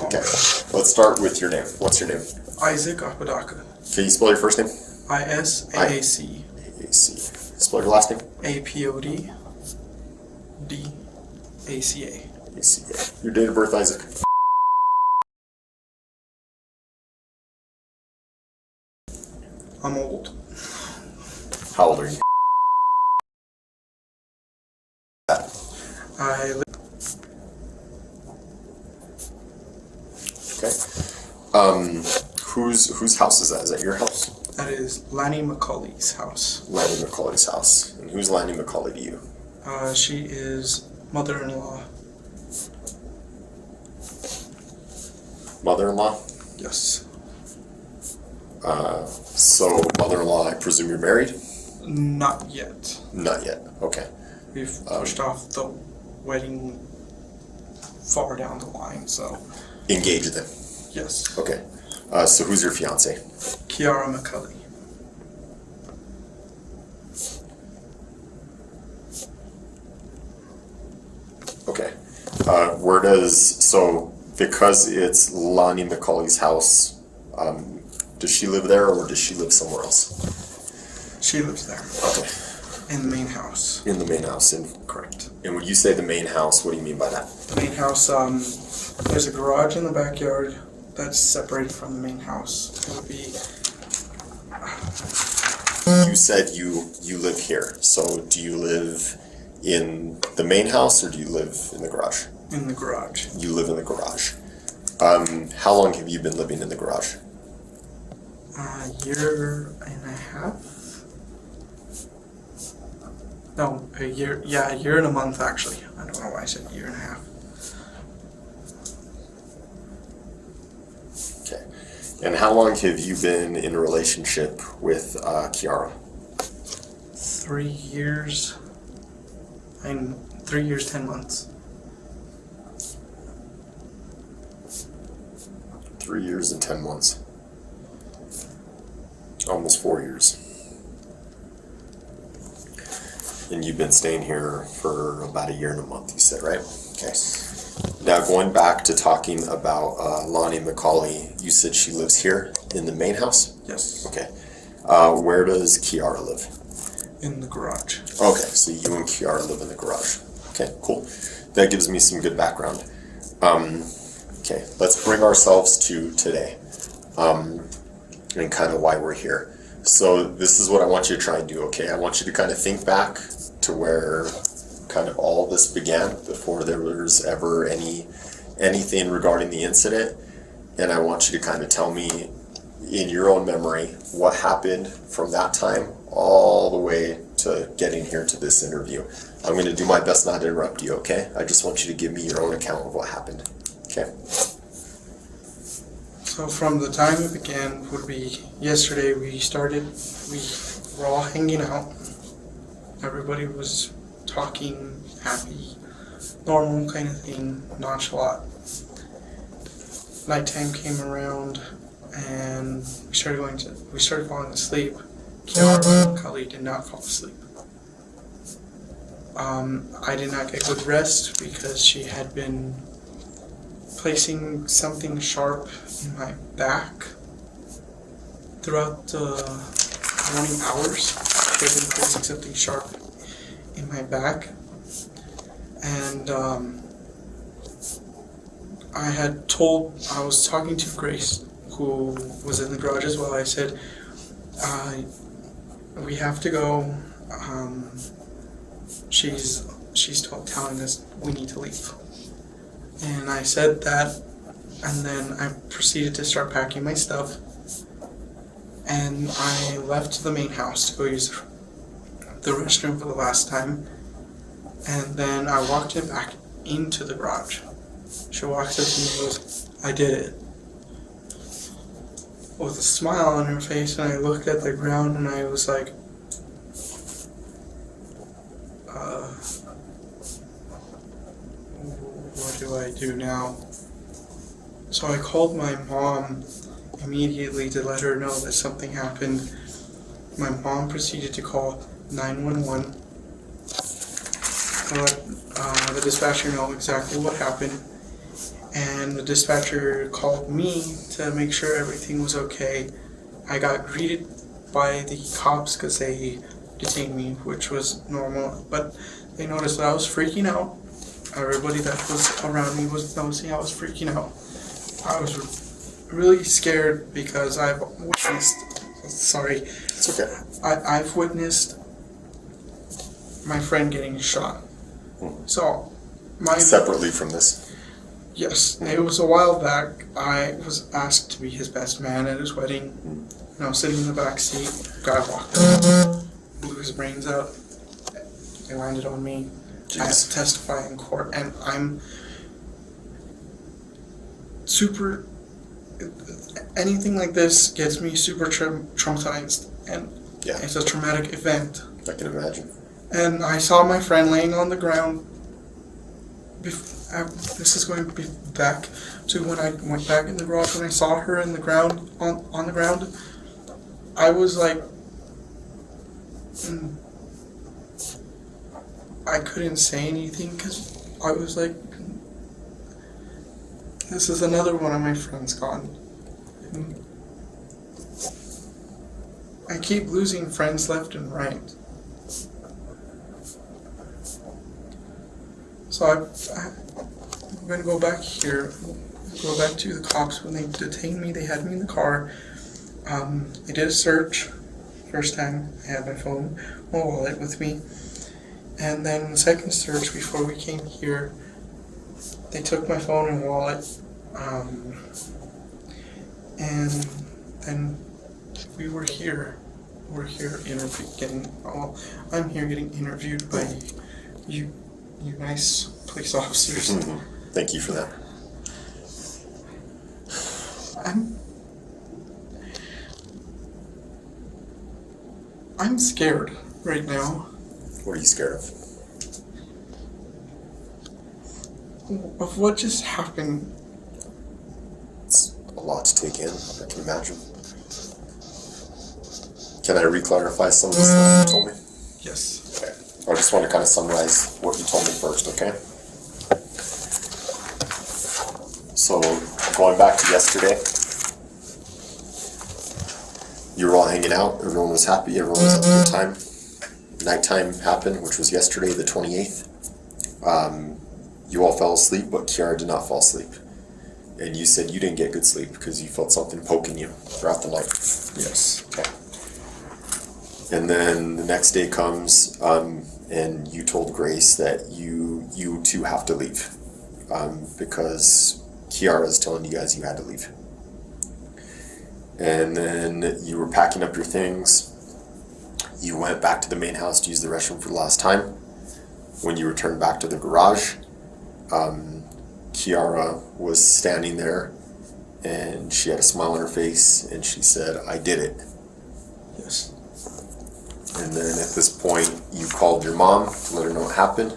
Okay, let's start with your name. What's your name? Isaac Apodaca. Can you spell your first name? Isaac. A-C. Spell your last name? Apoddaca. A-C-A. Your date of birth, Isaac? I'm old. How old are you? I live. Okay. Whose house is that? Is that your house? That is Lanny McCulley's house. Lanny McCulley's house. And who's Lanny McCulley to you? She is mother-in-law. Mother-in-law? Yes. So mother-in-law, I presume you're married? Not yet. Not yet. Okay. We've pushed off the wedding far down the line, so. Engaged then? Yes. Okay. So who's your fiance? Kiara McCulley. Okay. Because it's Lonnie McCulley's house, does she live there or does she live somewhere else? She lives there. Okay. In the main house. In the main house. Correct. And when you say the main house, what do you mean by that? The main house, there's a garage in the backyard that's separated from the main house. It would be... You said you live here, so do you live in the main house or do you live in the garage? In the garage. You live in the garage. How long have you been living in the garage? A year and a half? No, a year and a month actually. I don't know why I said a year and a half. Okay. And how long have you been in a relationship with Kiara? 3 years. 3 years, 10 months. 3 years and 10 months. Almost 4 years. And you've been staying here for about a year and a month, you said, right? Okay. Now, going back to talking about Lonnie McCulley, you said she lives here in the main house? Yes. Okay. Where does Kiara live? In the garage. Okay, so you and Kiara live in the garage. Okay, cool. That gives me some good background. Okay, let's bring ourselves to today and kind of why we're here. So this is what I want you to try and do, okay? I want you to kind of think back to where kind of all this began before there was ever anything regarding the incident. And I want you to kind of tell me in your own memory what happened from that time all the way to getting here to this interview. I'm going to do my best not to interrupt you, okay? I just want you to give me your own account of what happened, okay? So from the time it began would be yesterday. We were all hanging out. Everybody was talking, happy, normal kind of thing, nonchalant. Nighttime came around and we started falling asleep. Kiara McCulley did not fall asleep. I did not get good rest because she had been placing something sharp in my back throughout the morning hours. She had been placing something sharp in my back, and I was talking to Grace, who was in the garage as well. I said, we have to go. She's telling us we need to leave. And I said that, and then I proceeded to start packing my stuff. And I left the main house to go use the restroom for the last time. And then I walked back into the garage. She walks up to me and goes, "I did it," with a smile on her face, and I looked at the ground and I was like, what do I do now? So I called my mom immediately to let her know that something happened. My mom proceeded to call 911 to let the dispatcher know exactly what happened. and the dispatcher called me to make sure everything was okay. I got greeted by the cops because they detained me, which was normal, but they noticed that I was freaking out. Everybody that was around me was noticing I was freaking out. I was really scared because I've witnessed, sorry, It's okay. I've witnessed my friend getting shot. So, Separately from this. yes, it was a while back. I was asked to be his best man at his wedding. And I was sitting in the back seat. Guy walked up, blew his brains out. They landed on me. I had to testify in court, and I'm super. Anything like this gets me super traumatized, and Yeah. it's a traumatic event. I can imagine. And I saw my friend laying on the ground. This is going to be back to when I went back in the garage. When I saw her in the ground, on the ground, I was like, I couldn't say anything because I was like, this is another one of my friends gone. And I keep losing friends left and right. So I'm going to go back here, go back to the cops. When they detained me, they had me in the car. They did a search. First time I had my phone, my wallet with me. And then the second search before we came here, they took my phone and wallet. And then we were here. We're here I'm here getting interviewed by you nice police officers. Thank you for that. I'm scared right now. What are you scared of? Of what just happened. It's a lot to take in, I can imagine. Can I re-clarify some of the stuff you told me? Yes. Okay. I just want to kind of summarize what you told me first, okay? So, going back to yesterday, you were all hanging out, everyone was happy, everyone was having a good time. Nighttime happened, which was yesterday, the 28th. You all fell asleep, but Kiara did not fall asleep. And you said you didn't get good sleep because you felt something poking you throughout the night. Yes. Okay. And then the next day comes, and you told Grace that you two have to leave, because Kiara is telling you guys you had to leave. And then you were packing up your things. You went back to the main house to use the restroom for the last time. When you returned back to the garage, Kiara was standing there, and she had a smile on her face, and she said, "I did it." Yes. And then at this point, you called your mom to let her know what happened.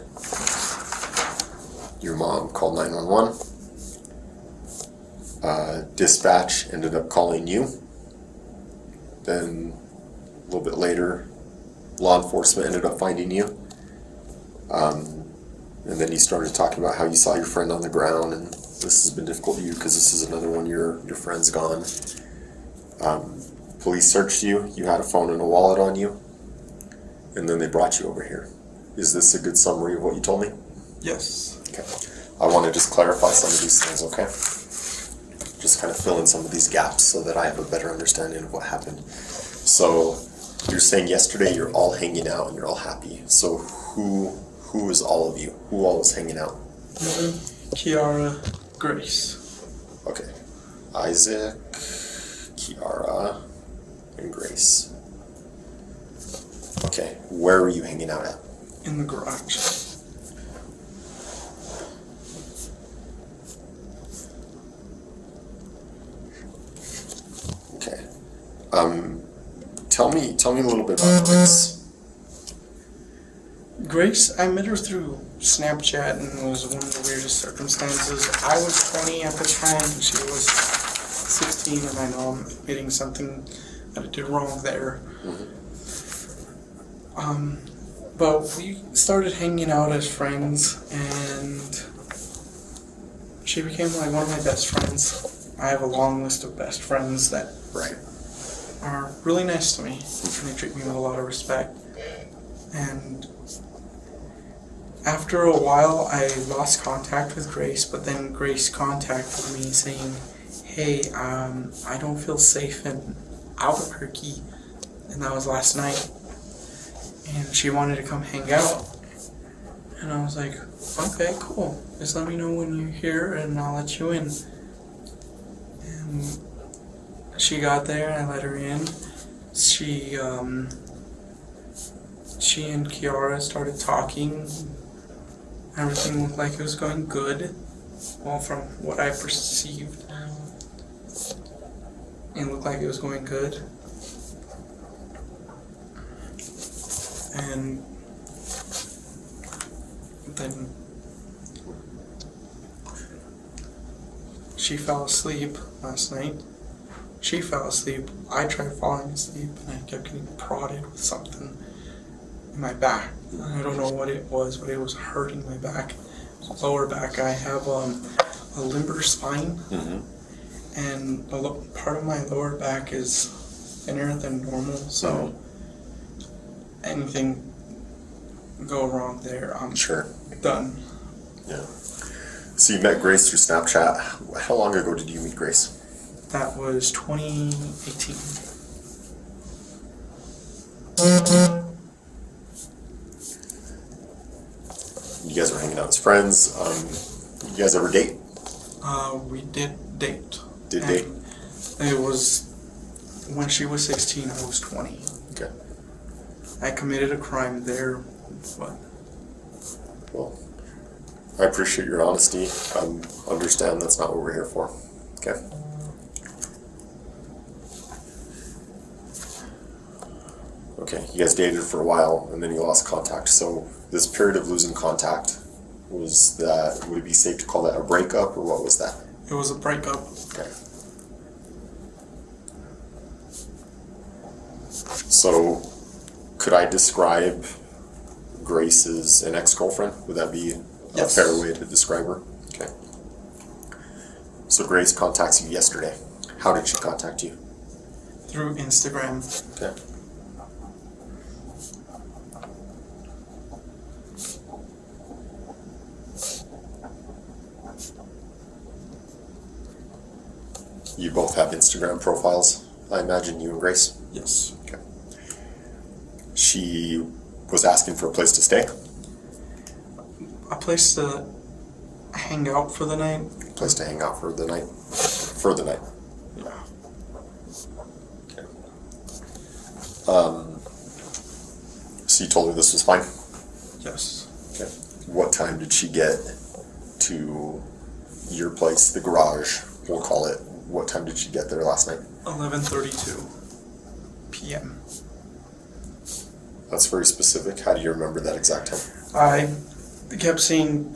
Your mom called 911. Dispatch ended up calling you. Then a little bit later, law enforcement ended up finding you. And then you started talking about how you saw your friend on the ground, and this has been difficult for you because this is another one of your friends gone. Police searched you. You had a phone and a wallet on you. And then they brought you over here. Is this a good summary of what you told me? Yes. Okay. I want to just clarify some of these things, okay? Just kind of fill in some of these gaps so that I have a better understanding of what happened. So, you're saying yesterday you're all hanging out and you're all happy. So, who is all of you? Who all was hanging out? Me, Kiara, Grace. Okay. Isaac, Kiara, and Grace. Okay. Where were you hanging out at? In the garage. Okay. Tell me a little bit about Grace. Grace, I met her through Snapchat, and it was one of the weirdest circumstances. I was 20 at the time, and she was 16, and I know I'm admitting something that I did wrong there. But we started hanging out as friends, and she became like one of my best friends. I have a long list of best friends that Right. are really nice to me, and they treat me with a lot of respect. And after a while, I lost contact with Grace, but then Grace contacted me saying, hey, I don't feel safe in Albuquerque, and that was last night, and she wanted to come hang out, and I was like, okay, cool, just let me know when you're here, and I'll let you in. And she got there, and I let her in. She and Kiara started talking. Everything looked like it was going good. Well, from what I perceived, it looked like it was going good. And then she fell asleep last night. She fell asleep. I tried falling asleep, and I kept getting prodded with something in my back. I don't know what it was, but it was hurting my back. Lower back. I have a limber spine, and part of my lower back is thinner than normal, so anything go wrong there, I'm Sure. done. Yeah. So you met Grace through Snapchat. How long ago did you meet Grace? That was 2018. You guys were hanging out as friends. You guys ever date? We did date. Did date? It was when she was 16, I was 20. Okay. I committed a crime there, but Well, I appreciate your honesty. Understand that's not what we're here for. Okay. Okay, you guys dated for a while and then you lost contact. So this period of losing contact, would it be safe to call that a breakup, or what was that? it was a breakup. Okay. So could I describe Grace as an ex-girlfriend? Would that be Yes. a fair way to describe her? Okay. So Grace contacts you yesterday. How did she contact you? Through Instagram. Okay. You both have Instagram profiles, I imagine, you and Grace? Yes. Okay. She was asking for a place to stay? A place to hang out for the night. Place to hang out for the night? For the night. Yeah. Okay. So you told her this was fine? Yes. Okay. What time did she get to your place, the garage, we'll call it? What time did she get there last night? 11:32 p.m. That's very specific. How do you remember that exact time? I kept seeing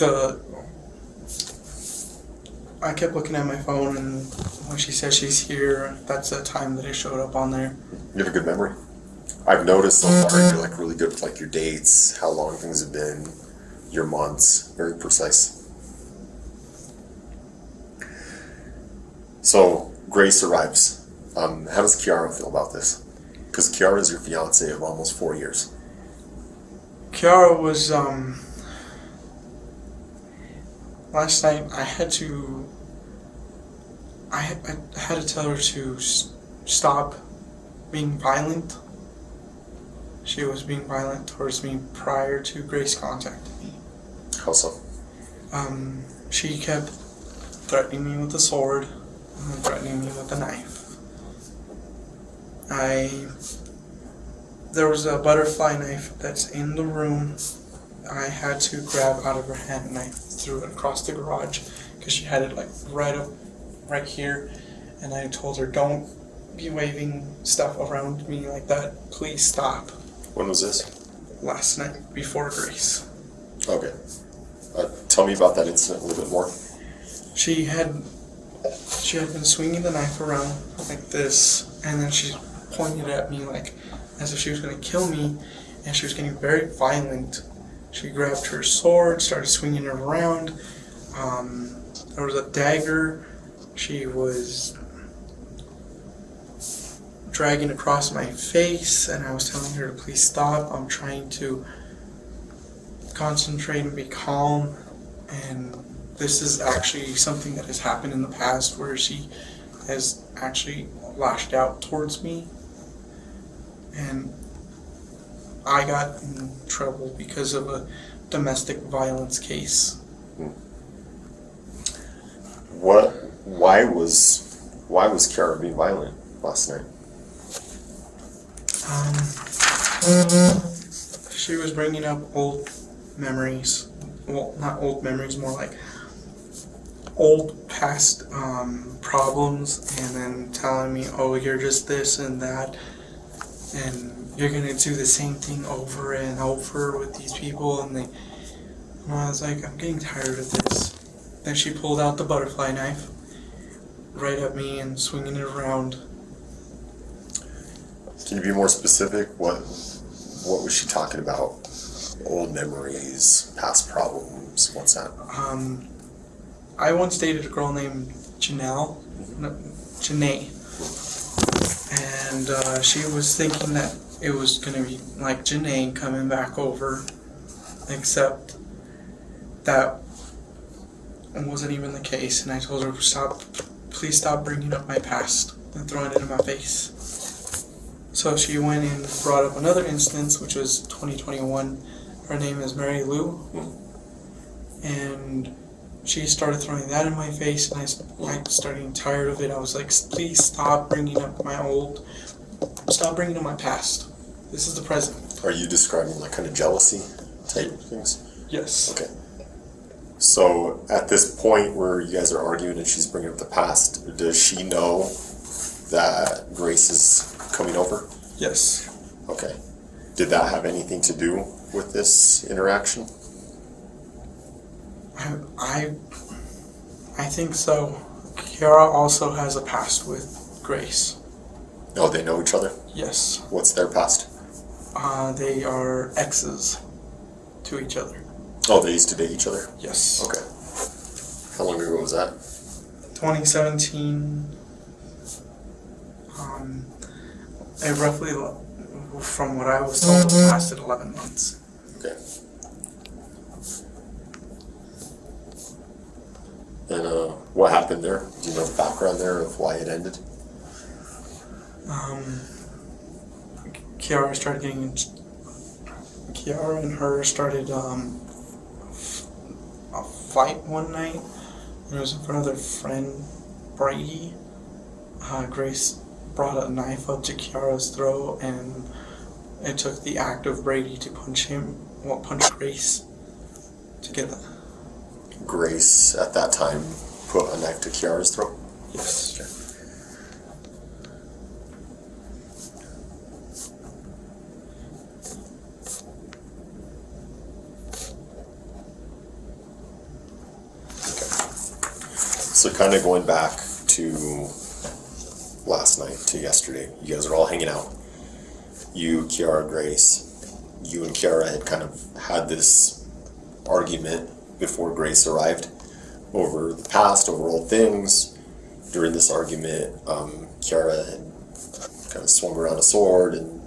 I kept looking at my phone, and when she said she's here, that's the time that it showed up on there. You have a good memory. I've noticed so far you're like really good with like your dates, how long things have been, your months, very precise. So Grace arrives. How does Kiara feel about this? Because Kiara is your fiance of almost 4 years. Kiara was last night. I had to tell her to stop being violent. She was being violent towards me prior to Grace contacting me. How so? She kept threatening me with a sword and threatening me with a knife. There was a butterfly knife that's in the room. I had to grab out of her hand, and I threw it across the garage because she had it like right here, and I told her, don't be waving stuff around me like that, please stop. When was this? Last night before Grace. Okay. Tell me about that incident a little bit more. She had been swinging the knife around like this, and then she pointed at me like as if she was going to kill me, and she was getting very violent. She grabbed her sword, started swinging it around. there was a dagger she was dragging across my face, and I was telling her to please stop. I'm trying to concentrate and be calm, and this is actually something that has happened in the past where she has actually lashed out towards me, and I got in trouble because of a domestic violence case. Why was Kiara being violent last night? She was bringing up old memories. Well, not old memories, more like old past problems, and then telling me, oh, you're just this and that, and you're gonna do the same thing over and over with these people, and I was like, I'm getting tired of this. Then she pulled out the butterfly knife right at me and swinging it around. Can you be more specific? What was she talking about? Old memories, past problems, what's that? I once dated a girl named Janae, and she was thinking that it was going to be like Janae coming back over, except that wasn't even the case, and I told her, please stop bringing up my past and throwing it in my face. So she went and brought up another instance, which was 2021. Her name is Mary Lou, and she started throwing that in my face, and I started getting tired of it. I was like, please stop bringing up my past. This is the present. Are you describing like kind of jealousy type of things? Yes. Okay. So at this point where you guys are arguing and she's bringing up the past, does she know that Grace is coming over? Yes. Okay. Did that have anything to do with this interaction? I think so. Kiara also has a past with Grace. Oh, they know each other? Yes. What's their past? They are exes to each other. Oh, they used to date each other? Yes. Okay. How long ago was that? 2017. It roughly, from what I was told, lasted 11 months. Okay. And what happened there? Do you know the background there of why it ended? Kiara and her started a fight one night. It was in front of their friend Brady. Grace brought a knife up to Kiara's throat, and it took the act of Brady to punch Grace to get that. Grace, at that time, put a knife to Kiara's throat? Yes. Okay. So kind of going back to last night, to yesterday, you guys are all hanging out. You, Kiara, Grace, you and Kiara had kind of had this argument before Grace arrived over the past, over old things. During this argument, Kiara had kind of swung around a sword and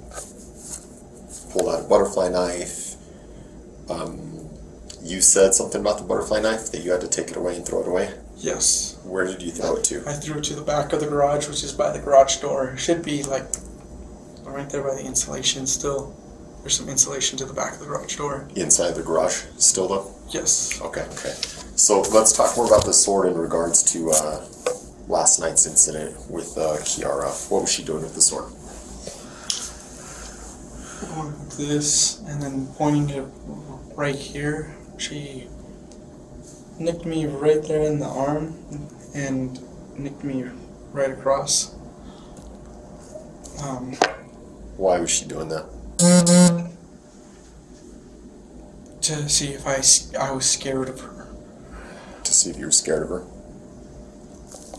pulled out a butterfly knife. You said something about the butterfly knife, that you had to take it away and throw it away? Yes. Where did you throw it to? I threw it to the back of the garage, which is by the garage door. It should be like right there by the insulation still. There's some insulation to the back of the garage door. Inside the garage still though? Yes. Okay. So let's talk more about the sword in regards to last night's incident with Kiara. What was she doing with the sword? Going like this, and then pointing it right here. She nicked me right there in the arm and nicked me right across. Why was she doing that? To see if I was scared of her. To see if you were scared of her?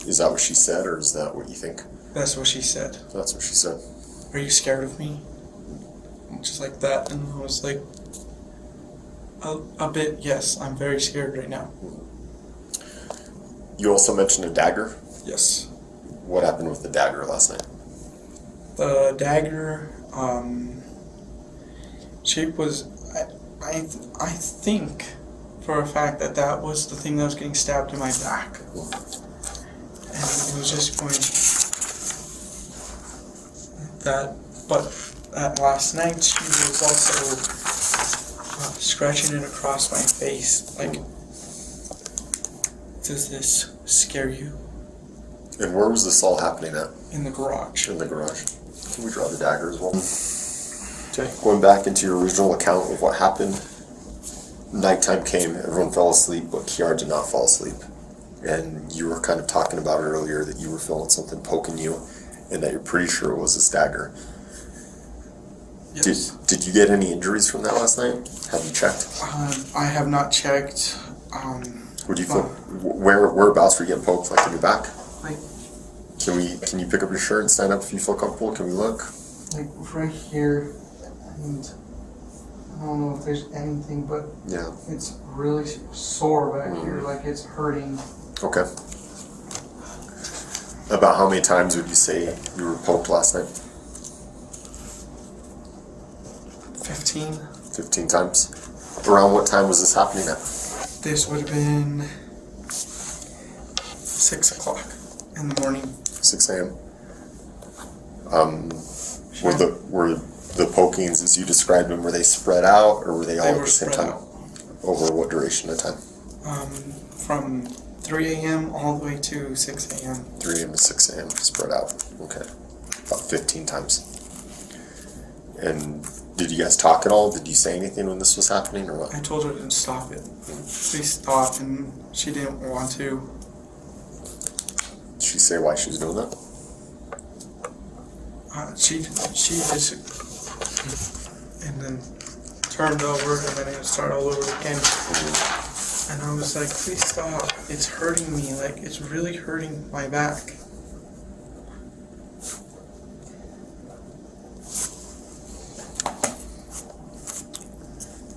Is that what she said, or is that what you think? That's what she said. That's what she said. Are you scared of me? Just like that, and I was like, a bit, yes, I'm very scared right now. You also mentioned a dagger. Yes. What happened with the dagger last night? The dagger, she was, I think for a fact that that was the thing that was getting stabbed in my back. And it was just going that, but last night she was also scratching it across my face. Like, does this scare you? And where was this all happening at? In the garage. In the garage. Can we draw the dagger as well? Okay, going back into your original account of what happened. Nighttime came, everyone fell asleep, but Kiara did not fall asleep. And you were kind of talking about earlier that you were feeling something poking you and that you're pretty sure it was a dagger. Yes. Did you get any injuries from that last night? Have you checked? I have not checked. What do you feel? Whereabouts were you getting poked? Like in your back? Like, Can you pick up your shirt and stand up if you feel comfortable? Can we look? like right here, and I don't know if there's anything, but Yeah. it's really sore back here, like it's hurting. Okay. About how many times would you say you were poked last night? 15. 15 times. Around what time was this happening at? This would have been 6 o'clock in the morning. 6 a.m. Were the pokings as you described them, were they spread out or were they all They at were the same spread time? out. Over what duration of time? From 3 a.m. all the way to 6 a.m. 3 a.m. to 6 a.m. spread out. Okay. About 15 times. And did you guys talk at all? Did you say anything when this was happening or what? I told her to stop it. Please stop, and she didn't want to. Did she say why she was doing that? She just and then turned over and then it started all over again. And I was like, please stop. It's hurting me. Like, it's really hurting my back.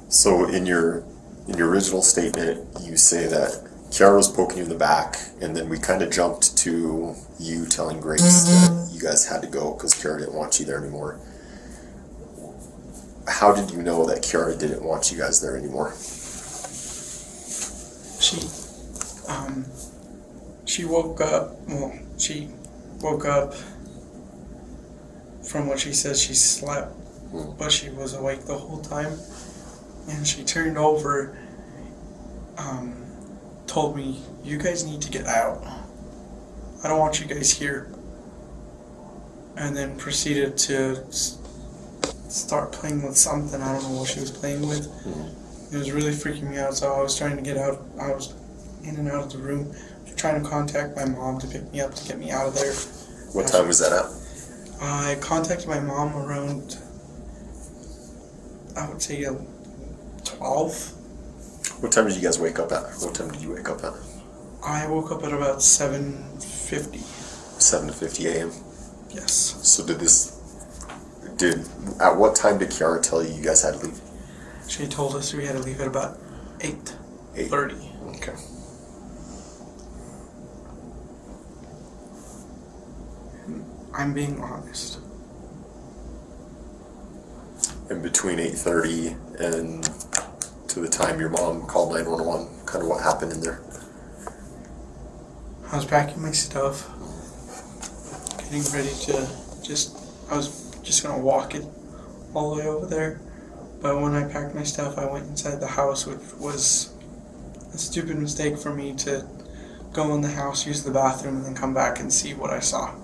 So in your original statement, you say that Kiara was poking you in the back, and then we kind of jumped to you telling Grace that you guys had to go because Kiara didn't want you there anymore. How did you know that Kiara didn't want you guys there anymore? She woke up. Well, she woke up from what she says she slept, but she was awake the whole time. And she turned over, told me, you guys need to get out. I don't want you guys here. And then proceeded to start playing with something. I don't know what she was playing with. It was really freaking me out, so I was trying to get out. I was in and out of the room, trying to contact my mom to pick me up to get me out of there. What time was that at? I contacted my mom around, I would say, 12. What time did you guys wake up at? What time did you wake up at? I woke up at about 7:50. 7:50 a.m. Yes. So at what time did Kiara tell you guys had to leave? She told us we had to leave at about 8:30. Okay. I'm being honest. And between 8:30 and to the time your mom called 911, kind of what happened in there? I was packing my stuff, getting ready to I was just gonna walk it all the way over there. But when I packed my stuff, I went inside the house, which was a stupid mistake for me to go in the house, use the bathroom, and then come back and see what I saw.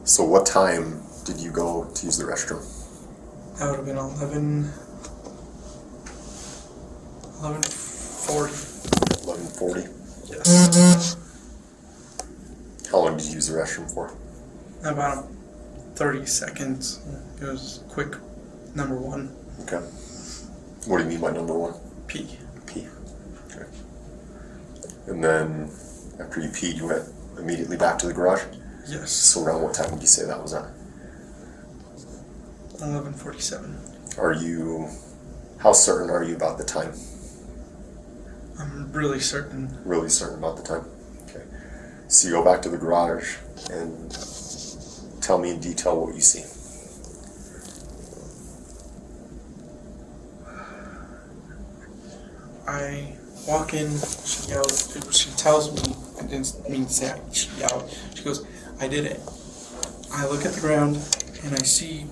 So what time did you go to use the restroom? That would have been 11:40. 11:40? Yes. How long did you use the restroom for? About 30 seconds. It was quick. Number one. Okay. What do you mean by number one? Pee. Pee. Okay. And then after you peed, you went immediately back to the garage? Yes. So around what time would you say that was at? 11:47. How certain are you about the time? I'm really certain. Really certain about the time? Okay. So you go back to the garage and tell me in detail what you see. I walk in, she yells, she tells me, I didn't mean to say it, she yelled, she goes, I did it. I look at the ground and I see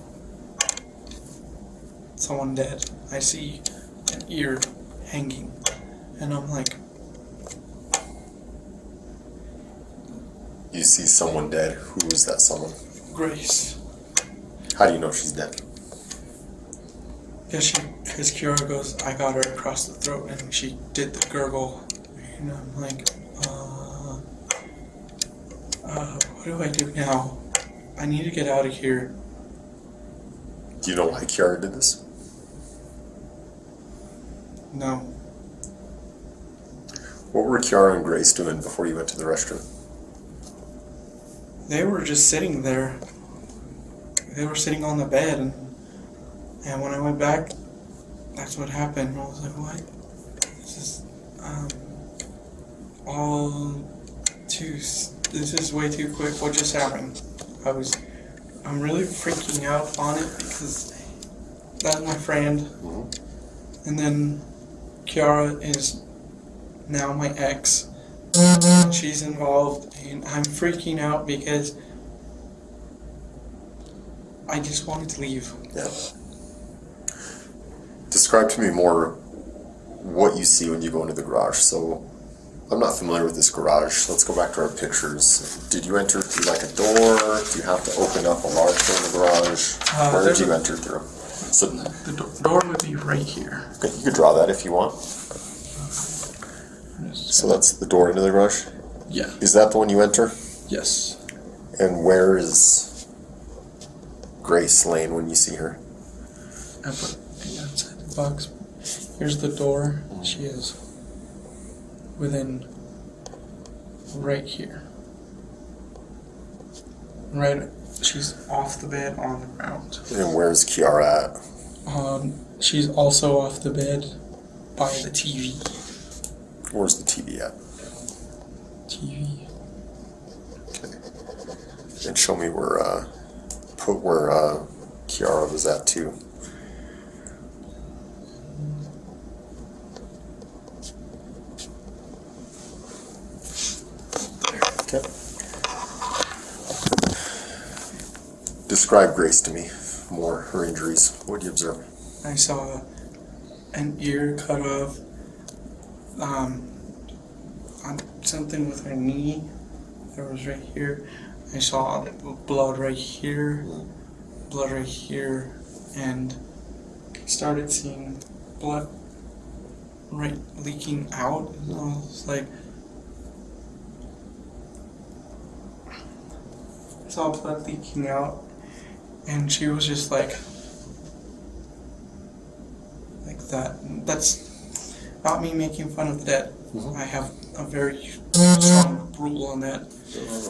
someone dead. I see an ear hanging. And I'm like, You see someone dead. Who is that someone? Grace. How do you know she's dead? Because Kiara goes, I got her across the throat, and she did the gurgle. And I'm like, what do I do now? I need to get out of here. Do you know why Kiara did this? No. What were Kiara and Grace doing before you went to the restroom? They were just sitting there. They were sitting on the bed, and when I went back, that's what happened. I was like, what? This is way too quick. What just happened? I'm really freaking out on it because that's my friend. Mm-hmm. And then Kiara is now my ex. She's involved, and I'm freaking out because I just wanted to leave. Yeah. Describe to me more what you see when you go into the garage. So, I'm not familiar with this garage. Let's go back to our pictures. Did you enter through like a door? Do you have to open up a large door in the garage? Where did you enter through? So The door would be right here. Okay, you could draw that if you want. So that's the door into the garage? Yeah. Is that the one you enter? Yes. And where is Grace Lane when you see her? I put it outside the box. Here's the door. She is within right here. Right. She's off the bed on the ground. And where's Kiara at? She's also off the bed by the TV. Where's the TV at? TV. Okay. And show me where Kiara was at too. Okay. Describe Grace to me more, her injuries. What did you observe? I saw an ear cut off, something with her knee that was right here. I saw blood right here, and started seeing blood right leaking out. And I was like, I saw blood leaking out, and she was just like that. That's not me making fun of the dead. I have a very strong rule on that.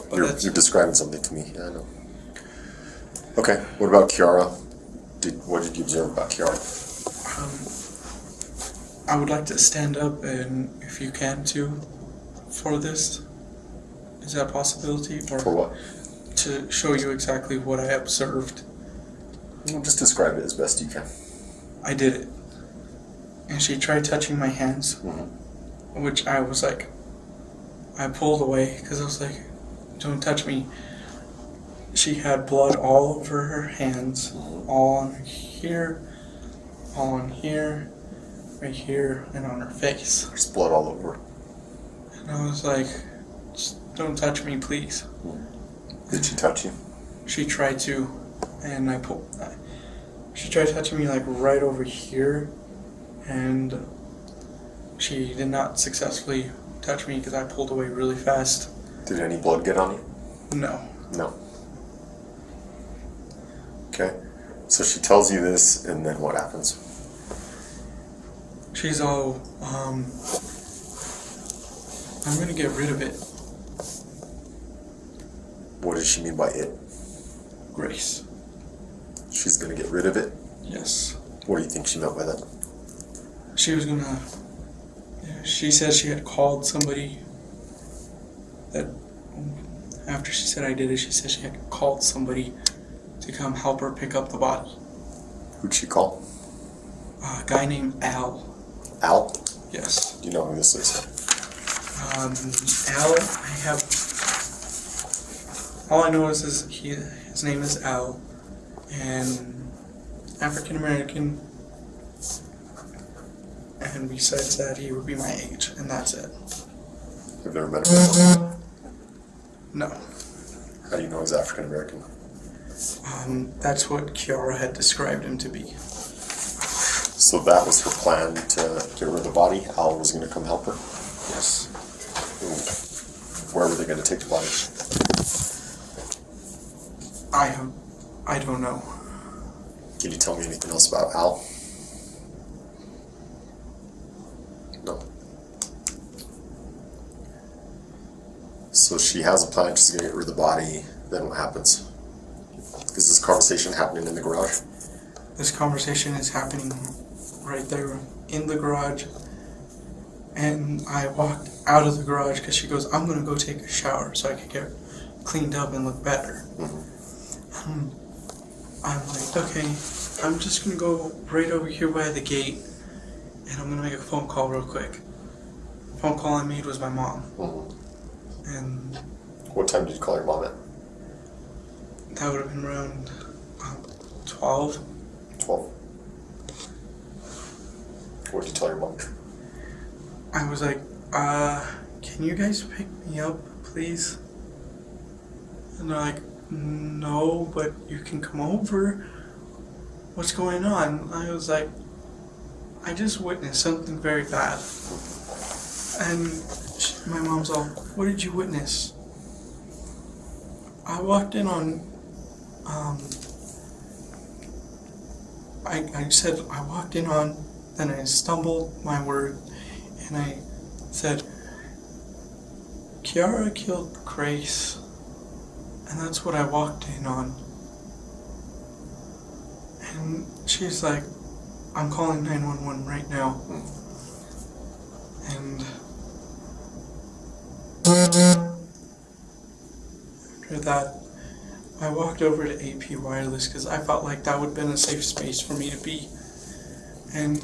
But You're describing something to me. Yeah, I know. Okay, what about Kiara? What did you observe about Kiara? I would like to stand up, and if you can too, for this. Is that a possibility? Or For what? to show you exactly what I observed. Well, just describe it as best you can. I did it. And she tried touching my hands, which I was like, I pulled away because I was like, don't touch me. She had blood all over her hands, all on here, all on here, right here, and on her face. There's blood all over. And I was like, just don't touch me, please. Did she touch you? She tried to, and she tried touching me like right over here, and she did not successfully touch me because I pulled away really fast. Did any blood get on you? No. No. Okay. So she tells you this, and then what happens? She's all, I'm gonna get rid of it. What does she mean by it? Grace. She's gonna get rid of it? Yes. What do you think she meant by that? She was gonna, Yeah, she said she had called somebody that, after she said I did it, she said she had called somebody to come help her pick up the body. Who'd she call? A guy named Al. Al? Yes. Do you know who this is? Al, all I know is his name is Al, and African American, and besides that, he would be my age, and that's it. Have you ever met him before? No. How do you know he's African American? That's what Kiara had described him to be. So that was her plan to get rid of the body? Al was going to come help her? Yes. Where were they going to take the body? I don't know. Can you tell me anything else about Al? No. So she has a plan, she's going to get rid of the body, then what happens? Is this conversation happening in the garage? This conversation is happening right there in the garage, and I walked out of the garage because she goes, I'm going to go take a shower so I can get cleaned up and look better. Mm-hmm. I'm like, okay, I'm just going to go right over here by the gate, and I'm going to make a phone call real quick. The phone call I made was my mom. Mm-hmm. And What time did you call your mom at? that would have been around 12. 12. What did you tell your mom? I was like, can you guys pick me up, please? And they're like, no, but you can come over. What's going on? I was like, I just witnessed something very bad. And my mom's all, what did you witness? I walked in on, I said, I walked in on, then I stumbled my word, and I said, Kiara killed Grace, and that's what I walked in on. And she's like, I'm calling 911 right now. And after that, I walked over to AP Wireless because I felt like that would have been a safe space for me to be. And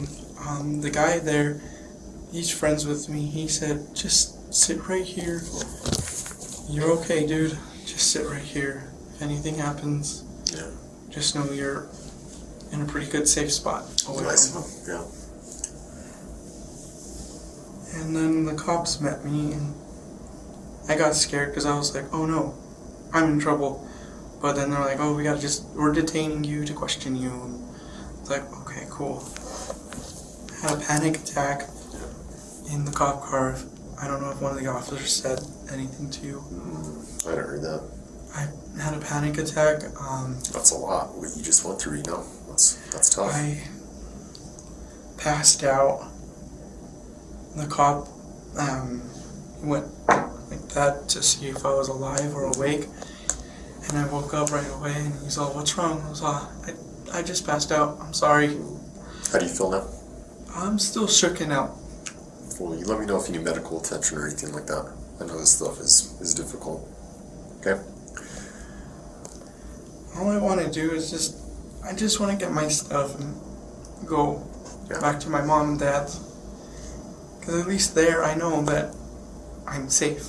the guy there, he's friends with me. He said, just sit right here. You're okay, dude. Just sit right here. If anything happens, just know you're in a pretty good safe spot. Nice. Yeah. And then the cops met me, and I got scared because I was like, oh no, I'm in trouble. But then they're like, oh, we're detaining you to question you. And it's like, okay, cool. I had a panic attack in the cop car. I don't know if one of the officers said anything to you. I didn't hear that. I had a panic attack. That's a lot. What you just went through, that's tough. I passed out. The cop went like that to see if I was alive or awake. And I woke up right away, and he's all, what's wrong? I was all, I just passed out. I'm sorry. How do you feel now? I'm still shooken out. Well, you let me know if you need medical attention or anything like that. I know this stuff is difficult. Okay? All I want to do is I just want to get my stuff and go back to my mom and dad's. Because at least there I know that I'm safe.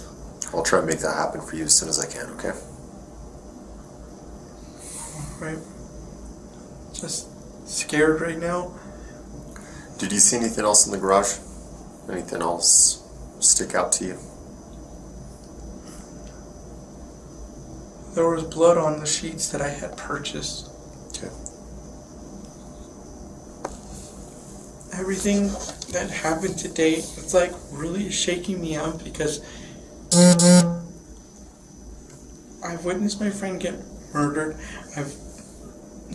I'll try and make that happen for you as soon as I can, okay? Right. Just scared right now. Did you see anything else in the garage? Anything else stick out to you? There was blood on the sheets that I had purchased. Okay. Everything that happened today, it's like really shaking me out because I've witnessed my friend get murdered. I've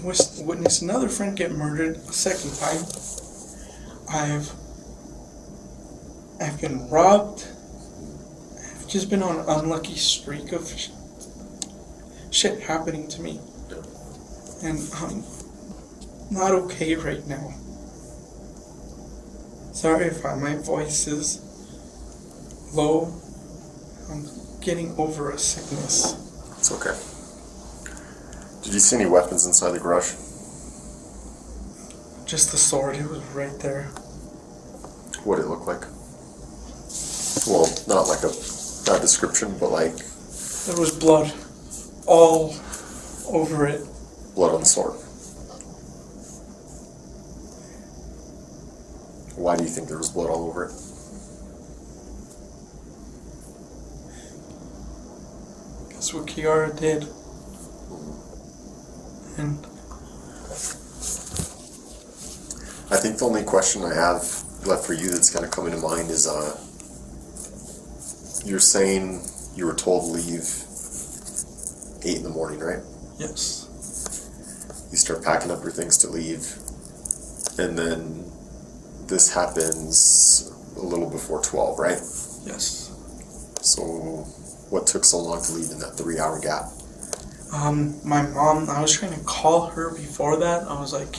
witnessed another friend get murdered a second time. I've been robbed. I've just been on an unlucky streak of shit happening to me. And I'm not okay right now. Sorry if my voice is low. I'm getting over a sickness. It's okay. Did you see any weapons inside the garage? Just the sword, it was right there. What did it look like? Well, not like a bad description, but like... There was blood all over it. Blood on the sword. Why do you think there was blood all over it? That's what Kiara did. And I think the only question I have left for you that's kind of coming to mind is, you're saying you were told to leave 8 in the morning, right? yes. You start packing up your things to leave, and then this happens a little before 12, right? Yes. So what took so long to leave in that 3-hour gap? My mom, I was trying to call her before that. I was like,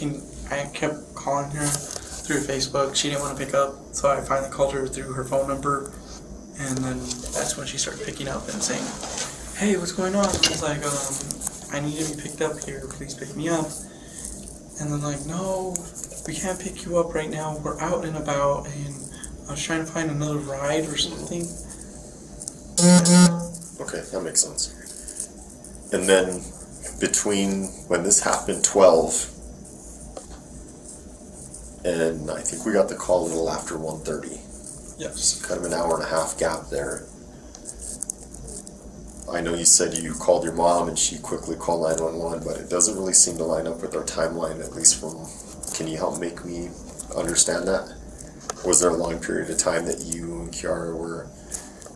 I kept calling her through Facebook. She didn't want to pick up, so I finally called her through her phone number. And then that's when she started picking up and saying, hey, what's going on? I was like, I need to be picked up here. Please pick me up. And then like, no, we can't pick you up right now. We're out and about. And I was trying to find another ride or something. Okay, that makes sense. And then between when this happened, 12, and I think we got the call a little after 1:30. Yes. Kind of an hour and a half gap there. I know you said you called your mom and she quickly called 911, but it doesn't really seem to line up with our timeline, at least from... Can you help make me understand that? Was there a long period of time that you and Kiara were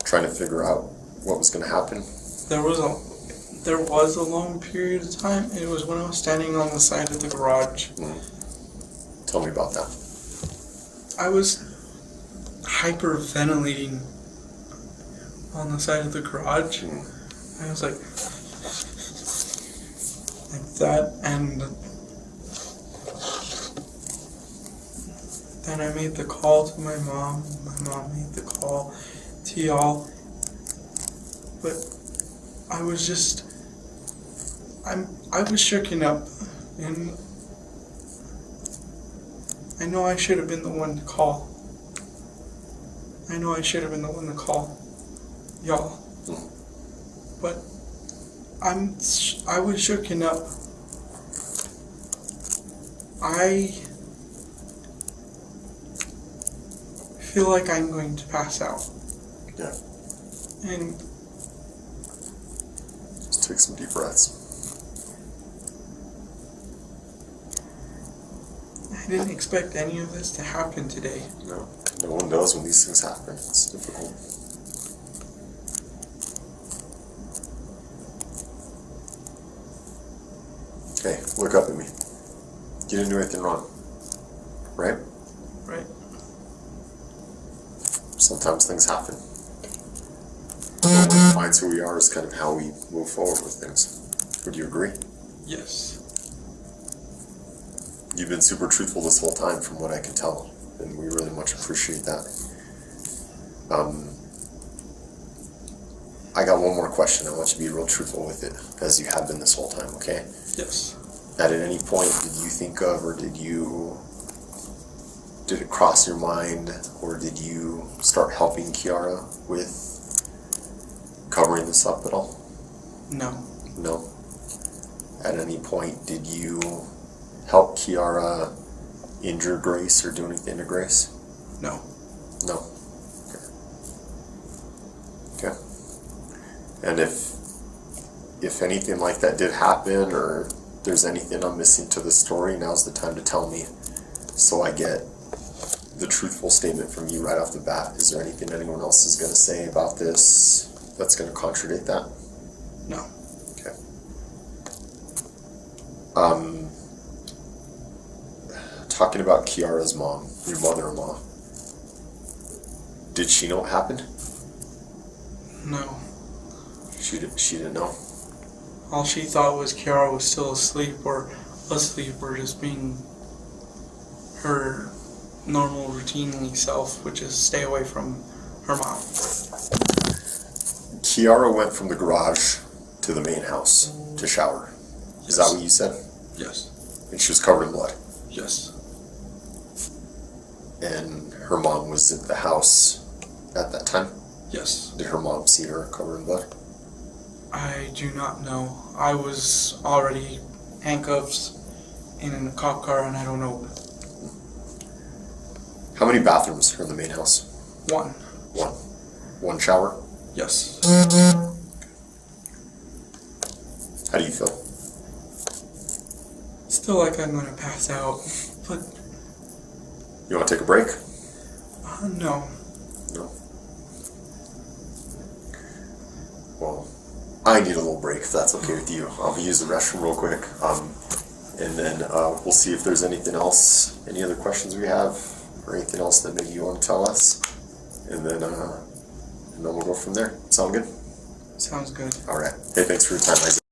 trying to figure out what was going to happen? There was a long period of time. It was when I was standing on the side of the garage. Tell me about that. I was hyperventilating on the side of the garage. I was like that, and then I made the call to my mom. My mom made the call to y'all. But I was just, I was shooken up, and I know I should have been the one to call. I know I should have been the one to call y'all. But I was shooken up. I feel like I'm going to pass out. Yeah. And just take some deep breaths. I didn't expect any of this to happen today. No, no one does when these things happen. It's difficult. Okay, look up at me. You didn't do anything wrong, right? Right. Sometimes things happen. What defines who we are is kind of how we move forward with things. Would you agree? Yes. You've been super truthful this whole time from what I can tell, and we really much appreciate that. I got one more question. I want you to be real truthful with it, as you have been this whole time, okay? Yes. At any point, did you think of, or did it cross your mind, or did you start helping Kiara with covering this up at all? No. No. At any point, did you help Kiara injure Grace or do anything to Grace? No. No. Okay. And if anything like that did happen, or there's anything I'm missing to the story, now's the time to tell me, so I get the truthful statement from you right off the bat. Is there anything anyone else is going to say about this that's going to contradict that? No. Okay. Talking about Kiara's mom, your mother-in-law, did she know what happened? No. She didn't know. All she thought was Kiara was still asleep or just being her normal, routinely self, which is stay away from her mom. Kiara went from the garage to the main house to shower. Is that what you said? Yes. And she was covered in blood. Yes. And her mom was in the house at that time? Yes. Did her mom see her covered in blood? I do not know. I was already handcuffed in a cop car, and I don't know. How many bathrooms are in the main house? One. One shower? Yes. How do you feel? Still like I'm gonna pass out, but You want to take a break? no. No. Well, I need a little break if that's okay with you. I'll use the restroom real quick. And then we'll see if there's anything else, any other questions we have, or anything else that maybe you want to tell us. And then we'll go from there. Sound good? Sounds good. All right. Hey, thanks for your time, Isaac.